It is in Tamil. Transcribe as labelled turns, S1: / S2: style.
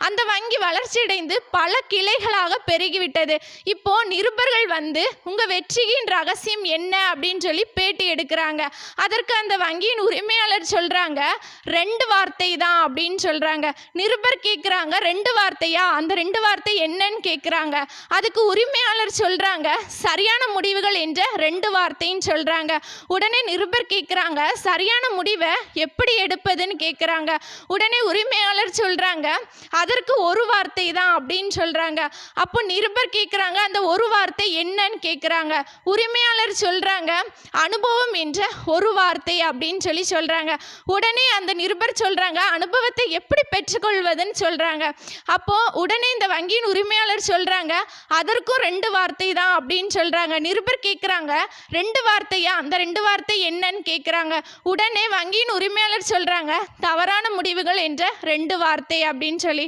S1: அந்த வங்கி வளர்ச்சியடைந்து பல கிளைகளாக பெருகிவிட்டது. இப்போ நிருபர்கள் உங்க வெற்றியின் ரகசியம் என்ன அப்படின்னு சொல்லி பேட்டி எடுக்கிறாங்க. அதற்கு அந்த வங்கியின் உரிமையாளர் சொல்றாங்க, 2 வார்த்தை தான் அப்படின்னு சொல்றாங்க. நிருபர் கேட்குறாங்க, 2 வார்த்தையா, அந்த 2 வார்த்தை என்னன்னு கேட்குறாங்க. அதுக்கு உரிமையாளர் சொல்றாங்க, சரியான முடிவுகள் என்ற 2 வார்த்தைன்னு சொல்றாங்க. உடனே நிருபர் கேட்குறாங்க, சரியான முடிவை எப்படி எடுப்பதுன்னு கேட்குறாங்க. உடனே உரிமையாளர் சொல்றாங்க, அதற்கு 1 வார்த்தை தான் அப்படின்னு சொல்றாங்க. அப்போ நிருபர் கேட்குறாங்க, அந்த 1 வார்த்தை என்னன்னு கேட்குறாங்க. உரிமையாளர் சொல்றாங்க, அனுபவம் என்ற 1 வார்த்தை அப்படின்னு சொல்லி சொல்றாங்க. உடனே அந்த நிருபர் சொல்றாங்க, அனுபவத்தை எப்படி பெற்றுக்கொள்வதுன்னு சொல்றாங்க. அப்போ உடனே இந்த வங்கியின் உரிமையாளர் சொல்றாங்க, அதற்கும் 2 வார்த்தை தான் அப்படின்னு சொல்றாங்க. நிருபர் கேட்குறாங்க, 2 வார்த்தையா, அந்த 2 வார்த்தை என்னன்னு கேட்குறாங்க. உடனே வங்கியின் உரிமையாளர் சொல்றாங்க, தவறான முடிவுகள் என்ற 2 வார்த்தை அப்படின்னு சொல்லி.